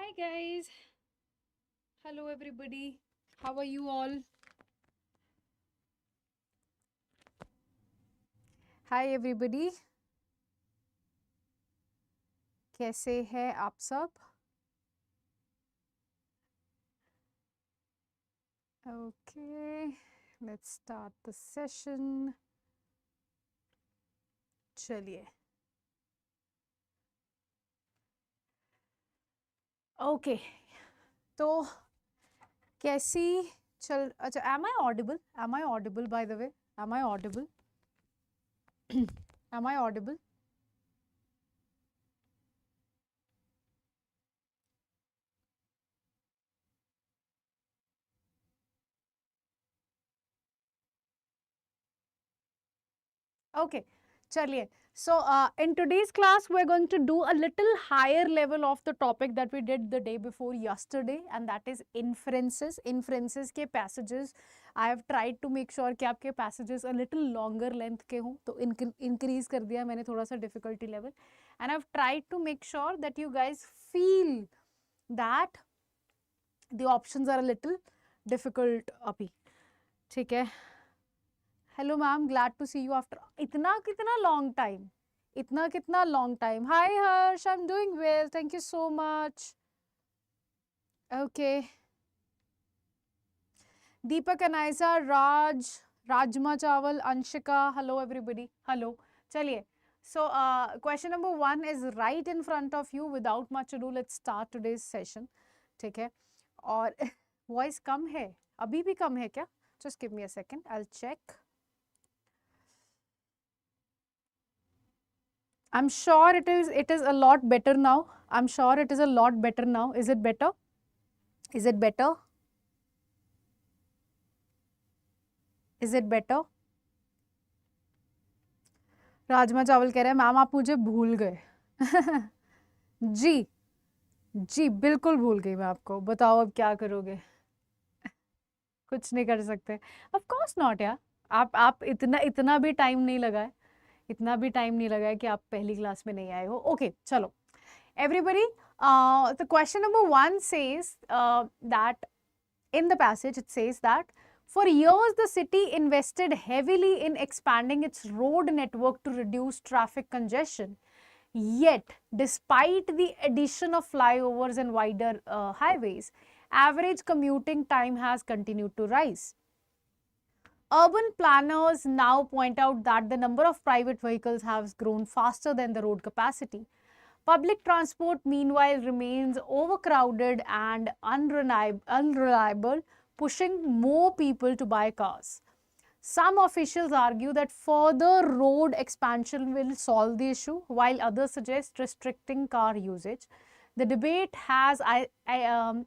Hi guys. Hello everybody. How are you all? Hi everybody. कैसे हैं आप सब? Okay, let's start the session. चलिए. Okay. तो कैसी चल अच्छा am I audible? Am I audible by the way? Am I audible? Am I audible? Okay, chaliye. So in today's class, we're going to do a little higher level of the topic that we did the day before yesterday, and that is inferences. Inferences के passages. I have tried to make sure कि आपके passages a little longer length के हों, तो increase कर दिया मैंने थोड़ा सा difficulty level, and I've tried to make sure that you guys feel that the options are a little difficult अभी, ठीक है? Hello ma'am, glad to see you after itna kitna long time. Itna kitna long time. Hi Harsh, I'm doing well. Thank you so much. Okay. Deepak Anaisa, Raj, Rajma Chawal, Anshika. Hello everybody. Hello. Chaliye. So question number 1 is right in front of you. Without much ado, let's start today's session. ठीक है? और voice कम है? अभी भी कम है क्या? Just give me a second. I'll check. I'm sure it is a lot better now. I'm sure it is a lot better now. Is it better? Is it better? Is it better? Rajma चावल कह रहे हैं ma'am आप मुझे भूल गए जी जी बिल्कुल भूल गई मैं आपको बताओ अब क्या करोगे कुछ नहीं कर सकते ऑफ कोर्स नॉट यार आप इतना भी टाइम नहीं लगाए इतना भी टाइम नहीं लगा है कि आप पहली क्लास में नहीं आए हो ओके चलो everybody the question number 1 says that in the passage it says that for years the city invested heavily in expanding its road network to reduce traffic congestion, yet despite the addition of flyovers and wider highways, average commuting time has continued to rise. Urban planners now point out that the number of private vehicles has grown faster than the road capacity. Public transport, meanwhile, remains overcrowded and unreliable, pushing more people to buy cars. Some officials argue that further road expansion will solve the issue, while others suggest restricting car usage. The debate has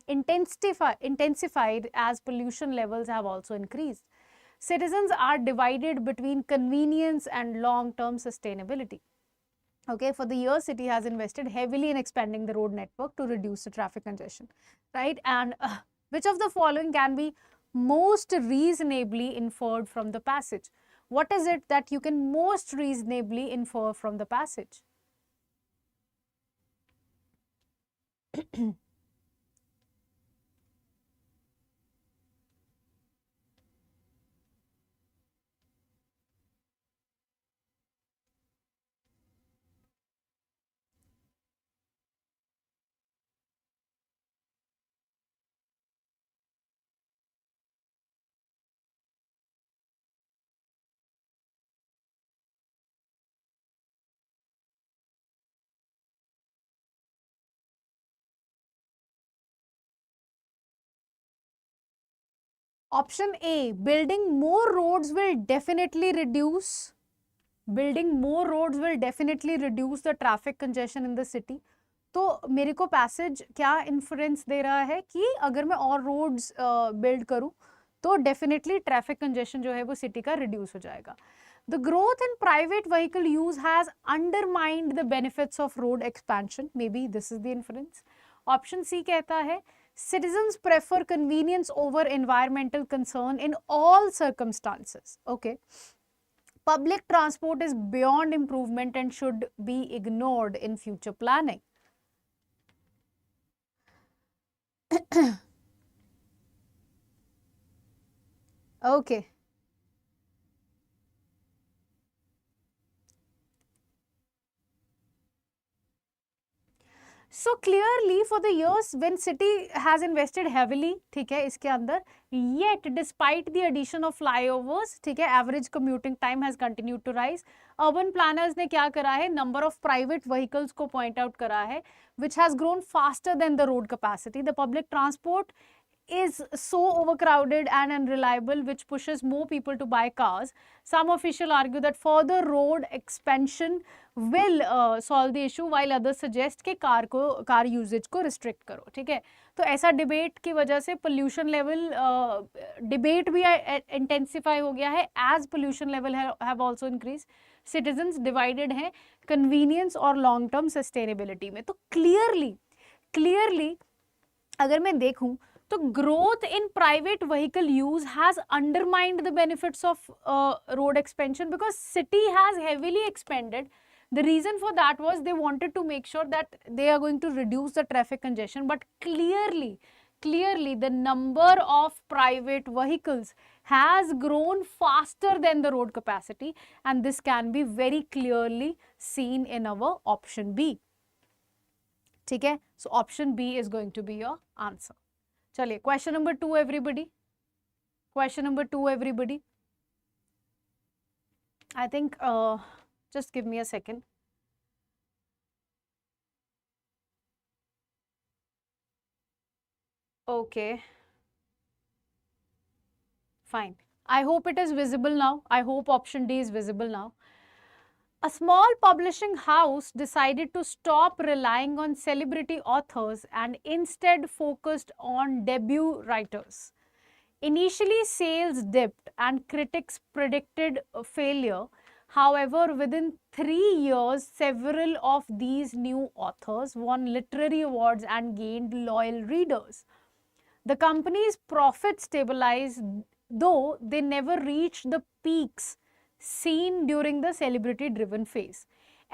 intensified as pollution levels have also increased. Citizens are divided between convenience and long-term sustainability. Okay, for the years, city has invested heavily in expanding the road network to reduce the traffic congestion, right? And which of the following can be most reasonably inferred from the passage? What is it that you can most reasonably infer from the passage? Option A, building more roads will definitely reduce the traffic congestion in the city. तो मेरे को passage क्या inference दे रहा है कि अगर मैं और रोड्स बिल्ड करूं तो डेफिनेटली ट्रैफिक कंजेशन जो है वो सिटी का रिड्यूस हो जाएगा. The growth in private vehicle use has undermined the benefits of road expansion. Maybe this is the inference. Option C कहता है citizens prefer convenience over environmental concern in all circumstances. Okay. Public transport is beyond improvement and should be ignored in future planning. Okay. So clearly for the years when city has invested heavily, ठीक है, इसके अंदर, yet despite the addition of flyovers, ठीक है, average commuting time has continued to rise. Urban planners ने क्या करा है, number of private vehicles को point out करा है, which has grown faster than the road capacity. The public transport is so overcrowded and unreliable, which pushes more people to buy cars. Some officials argue that further road expansion will solve the issue, while others suggest कि car uses को restrict करो. ठीक है, तो ऐसा debate की वजह से पोल्यूशन लेवल डिबेट भी इंटेंसिफाई हो गया है, as pollution level have also increase. Citizens divided हैं कन्वीनियंस और लॉन्ग टर्म सस्टेनेबिलिटी में. तो क्लियरली अगर मैं देखूं तो growth in private vehicle use has undermined the benefits of road expansion, because city has heavily expanded. The reason for that was they wanted to make sure that they are going to reduce the traffic congestion, but clearly the number of private vehicles has grown faster than the road capacity, and this can be very clearly seen in our option B. ठीक है, so option B is going to be your answer. चलिए, question number 2 everybody. Question number 2 everybody. I think just give me a second. Okay, fine. I hope it is visible now. I hope option D is visible now. A small publishing house decided to stop relying on celebrity authors and instead focused on debut writers. Initially, sales dipped and critics predicted a failure. However, within 3 years, several of these new authors won literary awards and gained loyal readers. The company's profits stabilized, though they never reached the peaks seen during the celebrity-driven phase.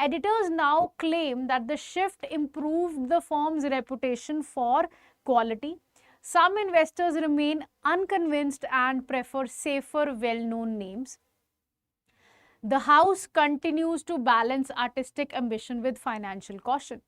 Editors now claim that the shift improved the firm's reputation for quality. Some investors remain unconvinced and prefer safer, well-known names. The house continues to balance artistic ambition with financial caution.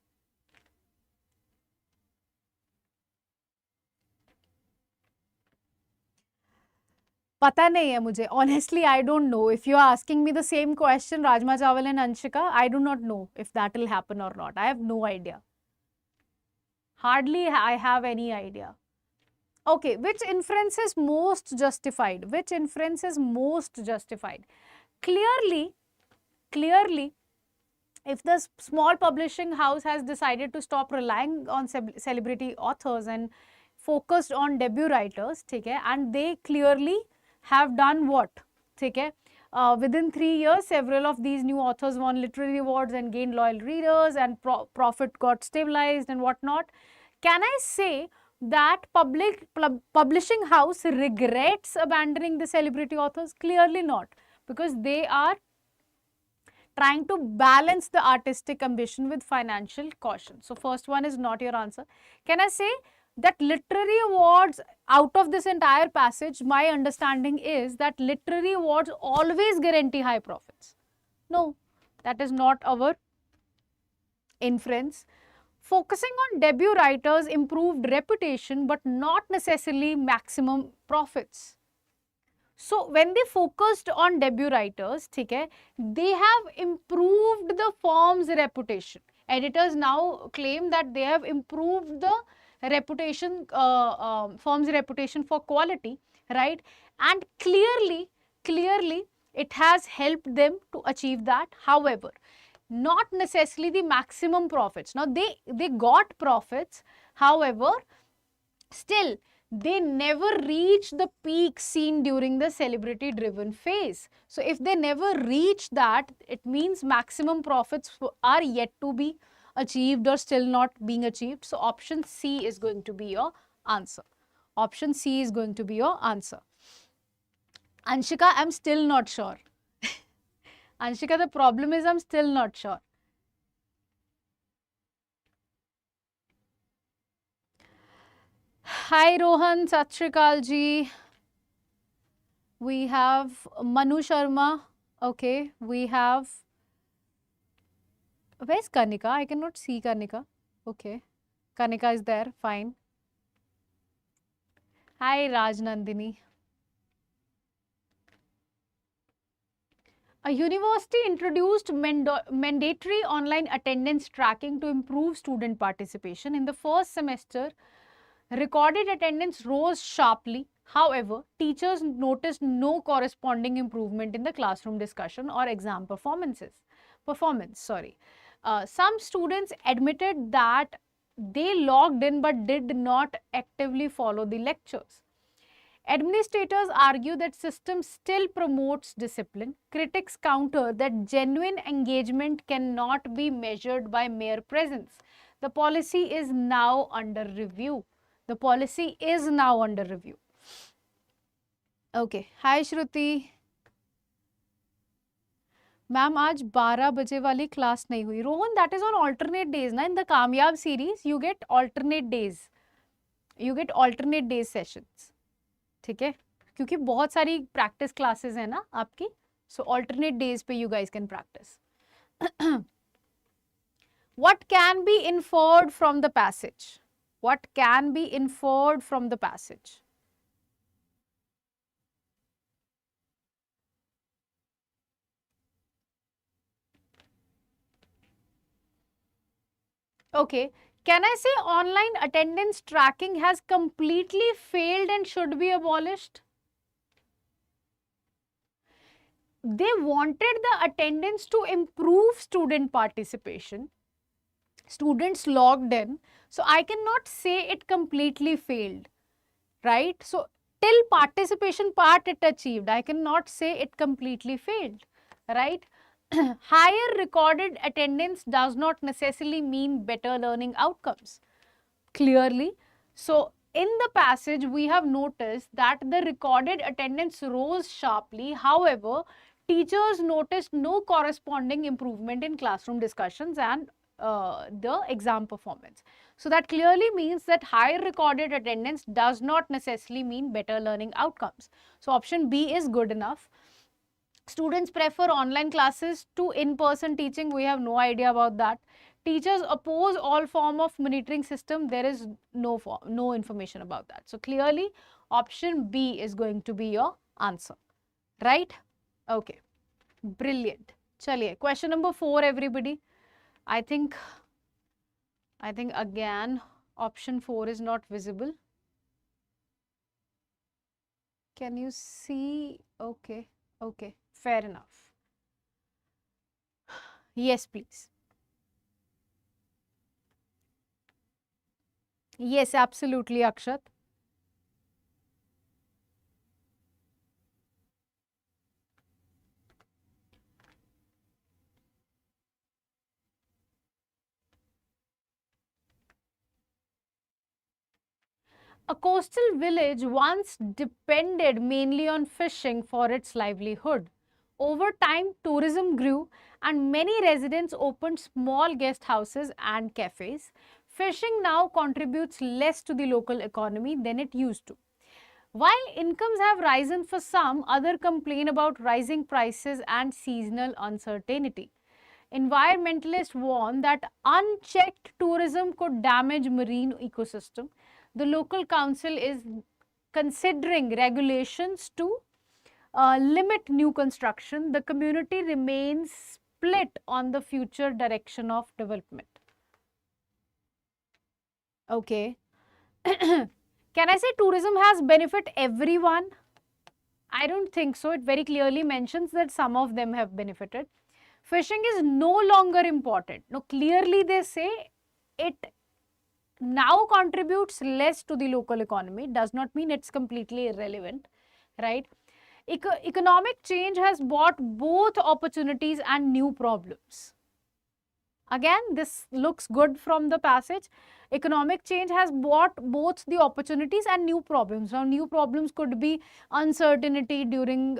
पता नहीं है मुझे, honestly I don't know. If you are asking me the same question, Rajma Chawal and Anshika, I do not know if that will happen or not. I have no idea. Hardly I have any idea. Okay, which inference is most justified? Which inference is most justified? Clearly, if the small publishing house has decided to stop relying on celebrity authors and focused on debut writers, ठीक है, and they clearly have done what? ठीक है, within 3 years, several of these new authors won literary awards and gained loyal readers, and profit got stabilized and whatnot. Can I say that publishing house regrets abandoning the celebrity authors? Clearly not, because they are trying to balance the artistic ambition with financial caution. So first one is not your answer. Can I say that literary awards, out of this entire passage, my understanding is that literary awards always guarantee high profits? No, that is not our inference. Focusing on debut writers improved reputation, but not necessarily maximum profits. So when they focused on debut writers, ठीक है, they have improved the firm's reputation. Editors now claim that they have improved the reputation, firm's reputation for quality, right? And clearly it has helped them to achieve that. However, not necessarily the maximum profits. Now they got profits, however, still they never reach the peak seen during the celebrity driven phase. So if they never reach that, it means maximum profits are yet to be achieved or still not being achieved. So option C is going to be your answer. Option C is going to be your answer. Anshika, I'm still not sure. Anshika, the problem is I'm still not sure. Hi Rohan, 𝐶𝑠𝑟𝑖 ji. We have Manu Sharma. Okay, we have, where's Kanika? I cannot see Kanika. Okay, Kanika is there, fine. Hi Raj Nandini. A university introduced mandatory online attendance tracking to improve student participation. In the first semester, recorded attendance rose sharply. However, teachers noticed no corresponding improvement in the classroom discussion or exam performance. Some students admitted that they logged in but did not actively follow the lectures. Administrators argue that system still promotes discipline. Critics counter that genuine engagement cannot be measured by mere presence. The policy is now under review. The policy is now under review. Okay. Hi Shruti. Ma'am, आज 12 बजे वाली class नहीं हुई. Rohan, that is on alternate days. Na? In the कामयाब series, you get alternate days. You get alternate days sessions. ठीक है, क्योंकि बहुत सारी प्रैक्टिस क्लासेस है ना आपकी, सो ऑल्टरनेट डेज पे you guys can practice. What can be inferred from the passage? What can be inferred from the passage? Okay, can I say online attendance tracking has completely failed and should be abolished? They wanted the attendance to improve student participation. Students logged in. So I cannot say it completely failed, right? So till participation part it achieved. I cannot say it completely failed, right? Higher recorded attendance does not necessarily mean better learning outcomes. Clearly. So in the passage, we have noticed that the recorded attendance rose sharply. However, teachers noticed no corresponding improvement in classroom discussions and the exam performance. So that clearly means that higher recorded attendance does not necessarily mean better learning outcomes. So option B is good enough. Students prefer online classes to in-person teaching. We have no idea about that. Teachers oppose all form of monitoring system. There is no information about that. So clearly option B is going to be your answer, right? Okay, brilliant. Chaliye, question number 4, everybody. I think again option 4 is not visible. Can you see? Okay, fair enough. Yes, please. Yes, absolutely, Akshat. A coastal village once depended mainly on fishing for its livelihood. Over time, tourism grew and many residents opened small guest houses and cafes. Fishing now contributes less to the local economy than it used to. While incomes have risen for some, others complain about rising prices and seasonal uncertainty. Environmentalists warn that unchecked tourism could damage marine ecosystem. The local council is considering regulations to limit new construction. The community remains split on the future direction of development. Okay. Can I say tourism has benefit everyone? I don't think so. It very clearly mentions that some of them have benefited. Fishing is no longer important. No, clearly they say it now contributes less to the local economy. Does not mean it's completely irrelevant, right? Economic change has brought both opportunities and new problems. Again, this looks good from the passage. Economic change has brought both the opportunities and new problems. Now, new problems could be uncertainty during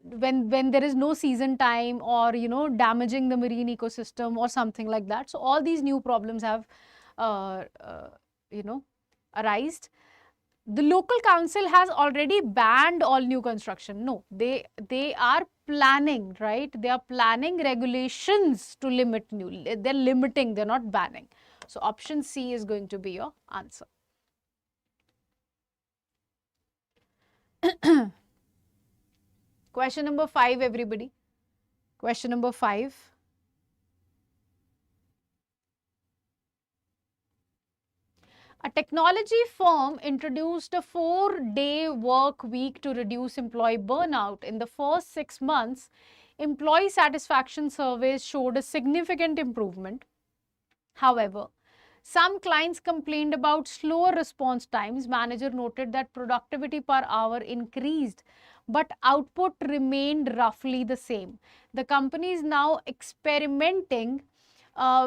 when there is no season time, or damaging the marine ecosystem or something like that. So all these new problems have uh, uh, arised. The local council has already banned all new construction. No, they are planning, right? They are planning regulations to limit new. They're limiting, they're not banning. So option C is going to be your answer. Question number 5, everybody. Question number 5. A technology firm introduced a 4-day work week to reduce employee burnout. In the first 6 months, employee satisfaction surveys showed a significant improvement. However, some clients complained about slower response times. Manager noted that productivity per hour increased, but output remained roughly the same. The company is now experimenting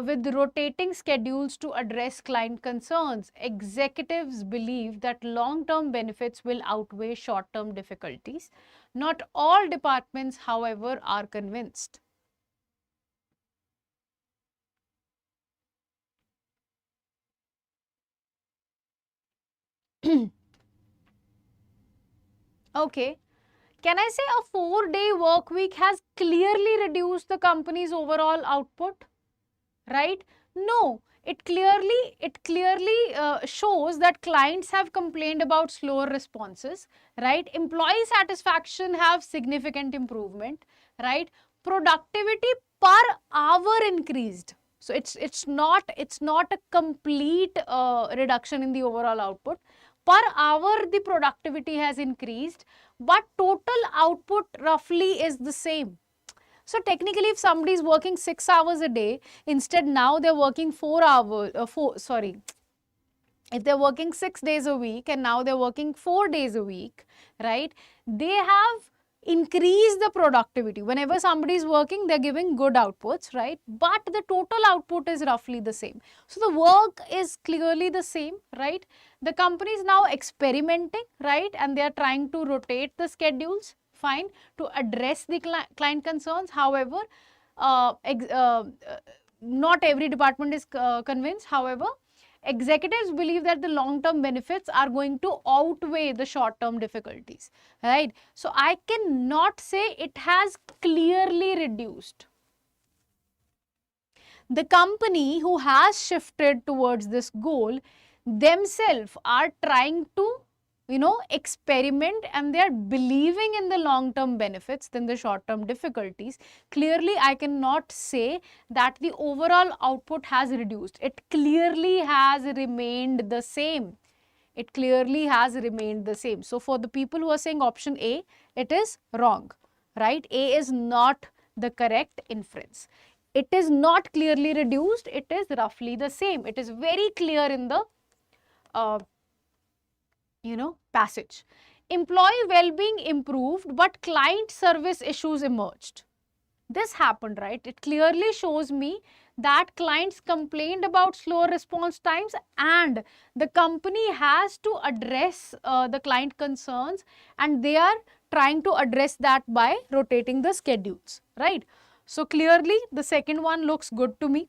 with rotating schedules to address client concerns. Executives believe that long-term benefits will outweigh short-term difficulties. Not all departments, however, are convinced. Okay. Can I say a 4-day work week has clearly reduced the company's overall output? Right? No, it clearly shows that clients have complained about slower responses, right? Employee satisfaction have significant improvement, right? Productivity per hour increased. So it's not a complete reduction in the overall output. Per hour the productivity has increased, but total output roughly is the same. So technically, if somebody is working 6 hours a day, instead now they're working 4 hours, if they're working 6 days a week and now they're working 4 days a week, right? They have increased the productivity. Whenever somebody is working, they're giving good outputs, right? But the total output is roughly the same. So the work is clearly the same, right? The company is now experimenting, right? And they are trying to rotate the schedules, fine, to address the client concerns. However, not every department is convinced. However, executives believe that the long-term benefits are going to outweigh the short-term difficulties, right? So I cannot say it has clearly reduced. The company who has shifted towards this goal themselves are trying to experiment, and they are believing in the long-term benefits than the short-term difficulties. Clearly, I cannot say that the overall output has reduced. It clearly has remained the same. It clearly has remained the same. So for the people who are saying option A, it is wrong, right? A is not the correct inference. It is not clearly reduced. It is roughly the same. It is very clear in the passage. Employee well-being improved, but client service issues emerged. This happened, right? It clearly shows me that clients complained about slower response times, and the company has to address the client concerns, and they are trying to address that by rotating the schedules, right? So clearly the second one looks good to me.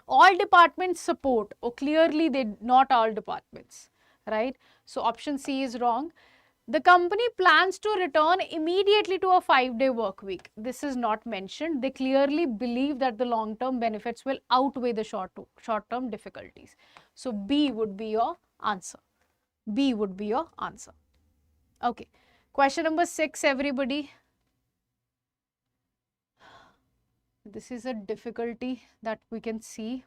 All departments support, or clearly not all departments, right? So option C is wrong. The company plans to return immediately to a 5-day work week. This is not mentioned. They clearly believe that the long-term benefits will outweigh the short-term difficulties. So B would be your answer. B would be your answer. Okay. Question number 6, everybody. This is a difficulty that we can see.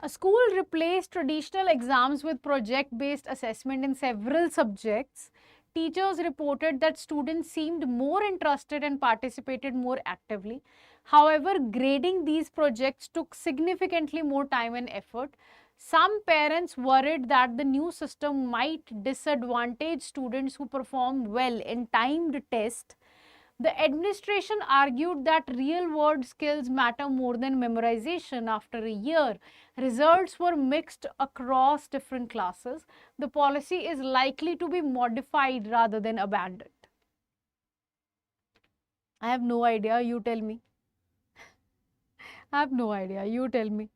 A school replaced traditional exams with project-based assessment in several subjects. Teachers reported that students seemed more interested and participated more actively. However, grading these projects took significantly more time and effort. Some parents worried that the new system might disadvantage students who perform well in timed tests. The administration argued that real-world skills matter more than memorization. After a year, results were mixed across different classes. The policy is likely to be modified rather than abandoned. I have no idea. You tell me. I have no idea. You tell me.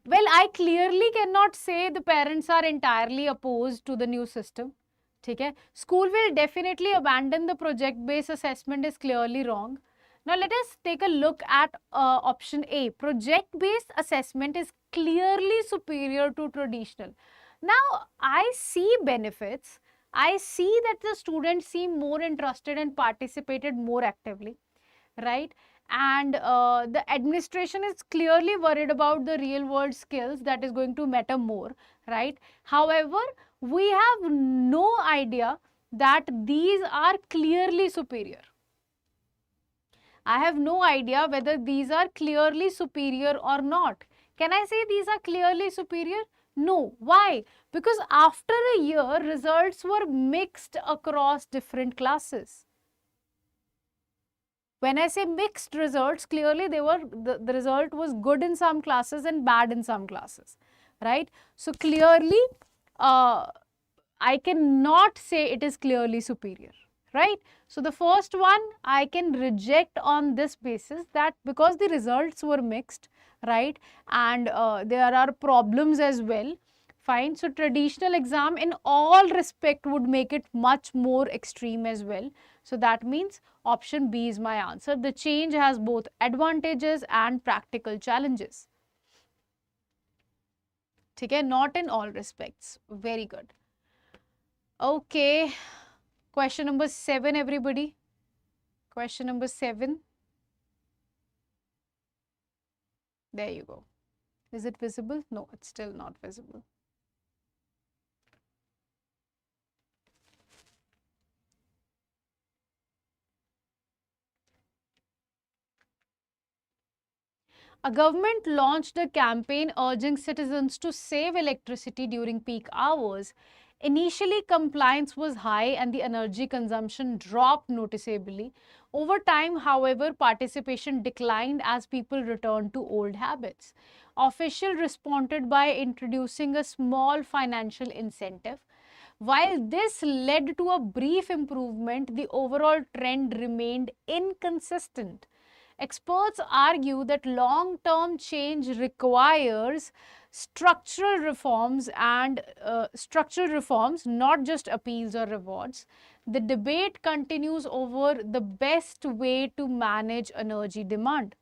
Well, I clearly cannot say the parents are entirely opposed to the new system. Okay? School will definitely abandon the project-based assessment is clearly wrong. Now, let us take a look at option A. Project-based assessment is clearly superior to traditional. Now, I see benefits. I see that the students seem more interested and participated more actively, right? And the administration is clearly worried about the real world skills that is going to matter more, right? However, we have no idea that these are clearly superior. I have no idea whether these are clearly superior or not. Can I say these are clearly superior? No. Why? Because after a year, results were mixed across different classes. When I say mixed results, clearly the result was good in some classes and bad in some classes, right? So clearly, I cannot say it is clearly superior, right? So the first one I can reject on this basis, that because the results were mixed, right? And there are problems as well. Fine. So traditional exam in all respect would make it much more extreme as well. So that means option B is my answer. The change has both advantages and practical challenges. Okay, not in all respects. Very good. Okay, question number 7, everybody. Question number 7. There you go. Is it visible? No, it's still not visible. A government launched a campaign urging citizens to save electricity during peak hours. Initially, compliance was high and the energy consumption dropped noticeably. Over time, however, participation declined as people returned to old habits. Officials responded by introducing a small financial incentive. While this led to a brief improvement, the overall trend remained inconsistent. Experts argue that long-term change requires structural reforms, not just appeals or rewards. The debate continues over the best way to manage energy demand.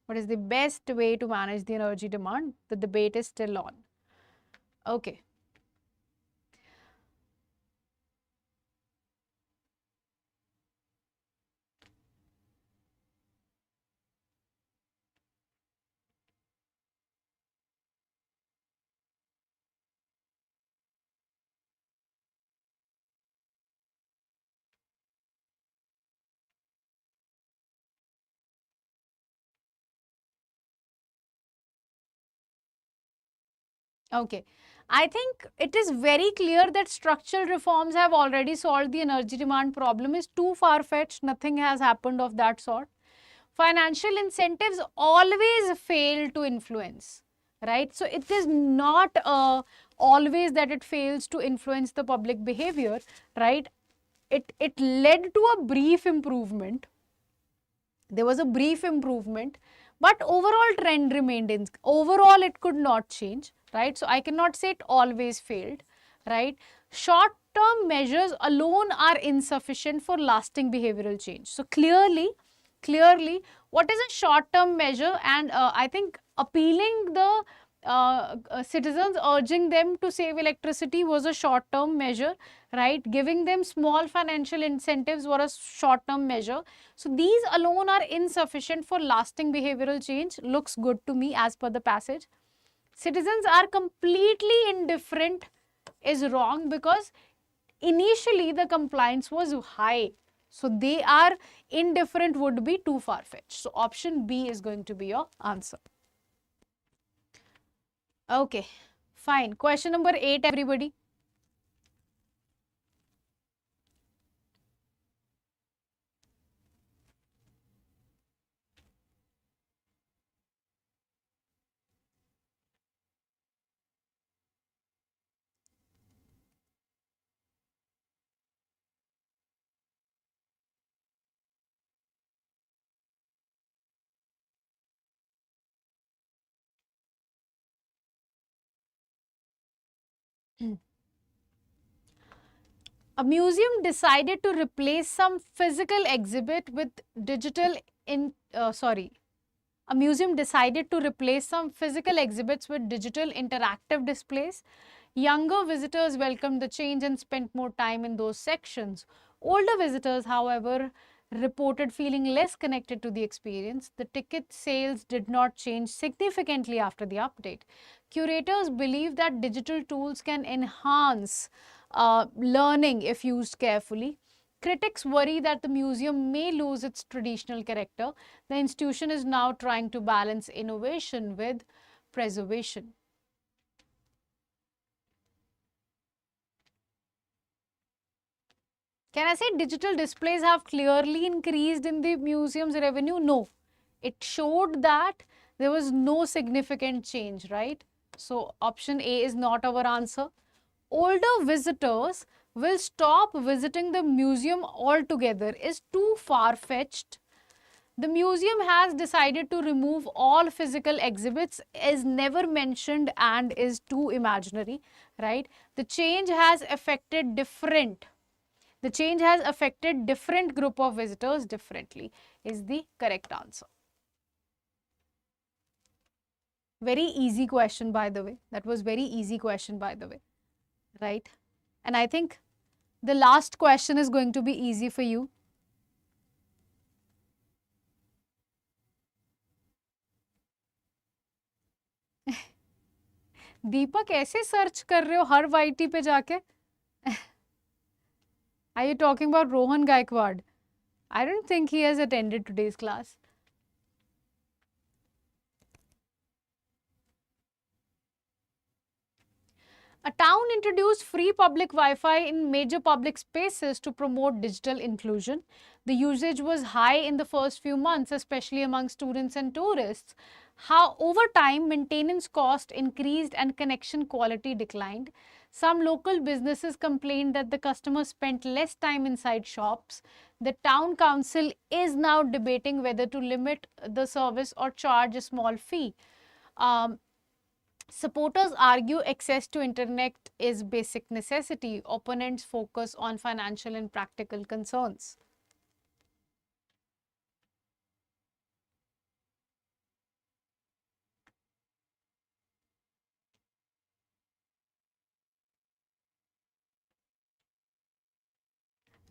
What is the best way to manage the energy demand? The debate is still on. Okay. Okay. I think it is very clear that structural reforms have already solved the energy demand problem. Is too far-fetched. Nothing has happened of that sort. Financial incentives always fail to influence, right? So it is not always that it fails to influence the public behavior, right? It led to a brief improvement. There was a brief improvement, but overall trend remained in. Overall, it could not change, right? So I cannot say it always failed, right? Short-term measures alone are insufficient for lasting behavioral change. So clearly, what is a short-term measure? And I think appealing the citizens, urging them to save electricity was a short-term measure, right? Giving them small financial incentives was a short-term measure. So these alone are insufficient for lasting behavioral change. Looks good to me as per the passage. Citizens are completely indifferent is wrong, because initially the compliance was high. So they are indifferent would be too far-fetched. So option B is going to be your answer. Okay. Fine. Question number 8, everybody. A museum decided to replace some physical exhibit with digital A museum decided to replace some physical exhibits with digital interactive displays. Younger visitors welcomed the change and spent more time in those sections. Older visitors, however, reported feeling less connected to the experience. The ticket sales did not change significantly after the update. Curators believe that digital tools can enhance learning if used carefully. Critics worry that the museum may lose its traditional character. The institution is now trying to balance innovation with preservation. Can I say digital displays have clearly increased in the museum's revenue? No. It showed that there was no significant change, right? So option A is not our answer. Older visitors will stop visiting the museum altogether is too far-fetched. The museum has decided to remove all physical exhibits, is never mentioned and is too imaginary, right? The change has affected different group of visitors differently is the correct answer. Very easy question, by the way. That was very easy question, by the way, right? And I think the last question is going to be easy for you. दीपक ऐसे search कर रहे हो हर YT पे जाके? Are you talking about Rohan Gaikwad? I don't think he has attended today's class. A town introduced free public Wi-Fi in major public spaces to promote digital inclusion. The usage was high in the first few months, especially among students and tourists. How over time, maintenance cost increased and connection quality declined. Some local businesses complained that the customers spent less time inside shops. The town council is now debating whether to limit the service or charge a small fee. Supporters argue access to internet is basic necessity. Opponents focus on financial and practical concerns.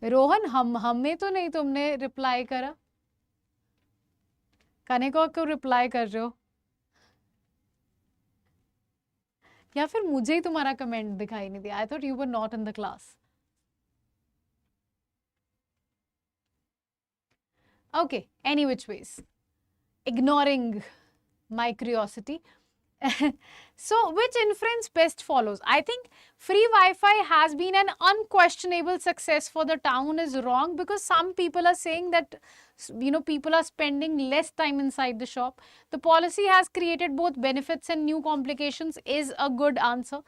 Rohan हमें तो नहीं तुमने reply करा, कनिका को reply कर रहे हो या फिर मुझे ही तुम्हारा कमेंट दिखाई नहीं दिया? I thought you were not in the class. Okay, any which ways, ignoring my curiosity. So which inference best follows? I think free Wi-Fi has been an unquestionable success for the town is wrong, because some people are saying that, you know, people are spending less time inside the shop. The policy has created both benefits and new complications is a good answer.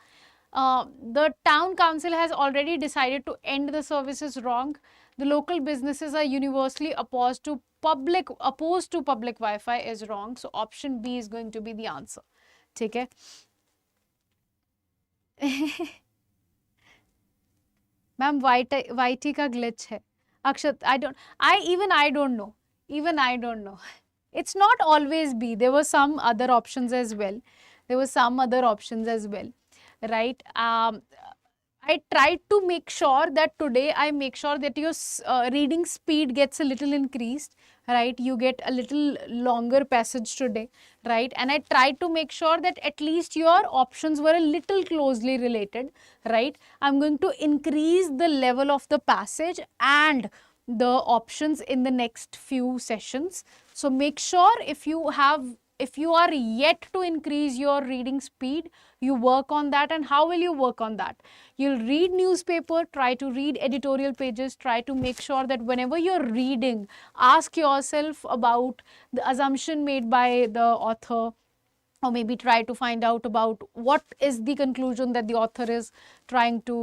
The town council has already decided to end the service is wrong. The local businesses are universally opposed to public Wi-Fi is wrong. So option B is going to be the answer. ठीक है? Ma'am YT का glitch है. Akshat, I don't know. It's not always B. There were some other options as well. Right? I tried to make sure that today your reading speed gets a little increased, right? You get a little longer passage today, right? And I tried to make sure that at least your options were a little closely related, right? I'm going to increase the level of the passage and the options in the next few sessions. So make sure if you have if you are yet to increase your reading speed, you work on that. And how will you work on that? You'll read newspaper, try to read editorial pages, try to make sure that whenever you're reading, ask yourself about the assumption made by the author, or maybe try to find out about what is the conclusion that the author is trying to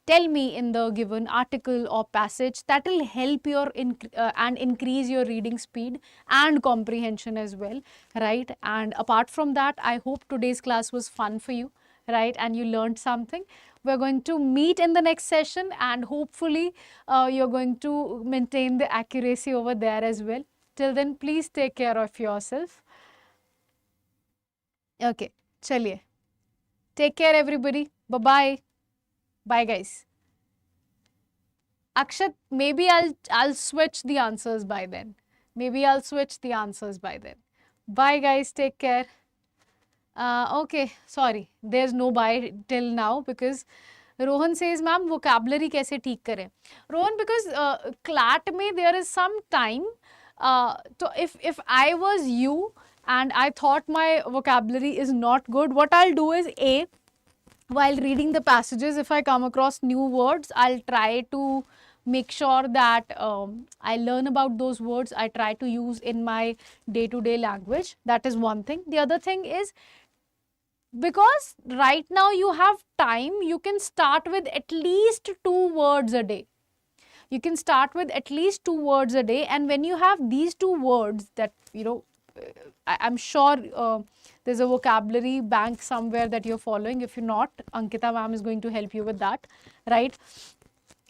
tell me in the given article or passage. That will help your and increase your reading speed and comprehension as well, right? And apart from that, I hope today's class was fun for you, right? And you learned something. We're going to meet in the next session, and hopefully you're going to maintain the accuracy over there as well. Till then, please take care of yourself. Okay, chaliye. Take care, everybody. Bye-bye. Bye, guys. Akshat, maybe I'll switch the answers by then. Maybe I'll switch the answers by then. Bye, guys. Take care. Okay, sorry. There's no bye till now because Rohan says, ma'am, vocabulary kaise theek kare? Rohan, because CLAT mein there is some time. So if I was you, and I thought my vocabulary is not good, what I'll do is, while reading the passages, if I come across new words, I'll try to make sure that I learn about those words. I try to use in my day-to-day language. That is one thing. The other thing is, because right now you have time, you can start with at least 2 words a day. You can start with at least 2 words a day, and when you have these 2 words that, I'm sure there's a vocabulary bank somewhere that you're following. If you're not, Ankita ma'am is going to help you with that, right?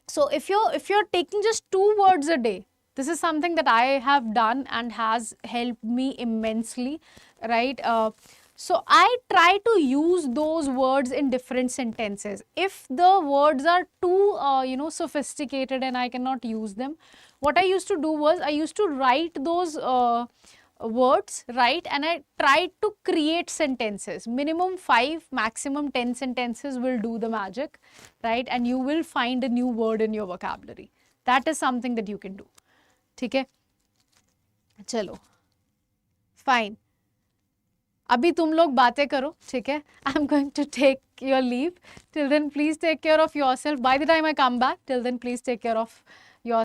So if you're taking just 2 words a day, this is something that I have done and has helped me immensely, right? So I try to use those words in different sentences. If the words are too sophisticated and I cannot use them, what I used to do was I used to write those words, right? And I tried to create sentences. Minimum 5, maximum 10 sentences will do the magic, right? And you will find a new word in your vocabulary. That is something that you can do. Okay? Chalo. Fine. अभी तुम लोग बातें करो, ठीक है? I'm going to take your leave. Till then, please take care of yourself. By the time I come back, till then, please take care of